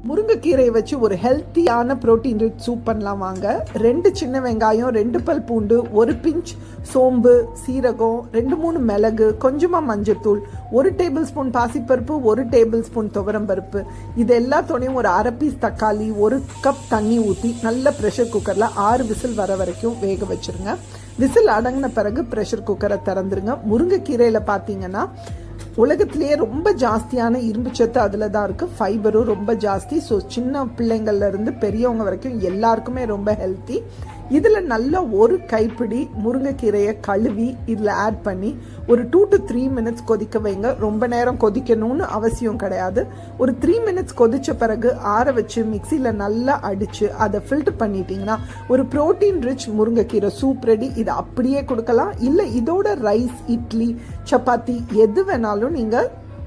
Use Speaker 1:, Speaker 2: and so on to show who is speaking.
Speaker 1: முருங்கைக்கீரையை வச்சு ஒரு ஹெல்த்தியான ப்ரோட்டீன் ரிச் சூப் பண்ணலாம் வாங்க. 2 சின்ன வெங்காயம், 2 பல் பூண்டு, 1 பிஞ்ச் சோம்பு, சீரகம், 2-3 மிளகு, கொஞ்சமாக மஞ்சத்தூள், 1 டேபிள் ஸ்பூன் பாசிப்பருப்பு, 1 டேபிள் ஸ்பூன் துவரம்பருப்பு, இது எல்லாத்தோடையும் ஒரு 1/2 பீஸ் தக்காளி, 1 கப் தண்ணி ஊற்றி நல்ல ப்ரெஷர் குக்கரில் 6 விசில் வர வரைக்கும் வேக வச்சுருங்க. விசில் அடங்கின பிறகு ப்ரெஷர் குக்கரை திறந்துருங்க. முருங்கைக்கீரையில் பார்த்தீங்கன்னா உலகத்திலேயே ரொம்ப ஜாஸ்தியான இரும்பு சத்து அதில் தான் இருக்குது. ஃபைபரும் ரொம்ப ஜாஸ்தி. ஸோ சின்ன பிள்ளைங்கள்லேருந்து பெரியவங்க வரைக்கும் எல்லாருக்குமே ரொம்ப ஹெல்த்தி. இதில் நல்ல ஒரு கைப்பிடி முருங்கைக்கீரையை கழுவி இதில் ஆட் பண்ணி ஒரு 2 to 3 மினிட்ஸ் கொதிக்க வைங்க. ரொம்ப நேரம் கொதிக்கணும்னு அவசியம் கிடையாது. ஒரு 3 மினிட்ஸ் கொதித்த பிறகு ஆற வச்சு மிக்சியில் நல்லா அடித்து அதை ஃபில்டர் பண்ணிட்டீங்கன்னா ஒரு ப்ரோட்டீன் ரிச் முருங்கைக்கீரை சூப் ரெடி. இதை அப்படியே கொடுக்கலாம், இல்லை இதோட ரைஸ், இட்லி, சப்பாத்தி எது வேணாலும் நீங்கள்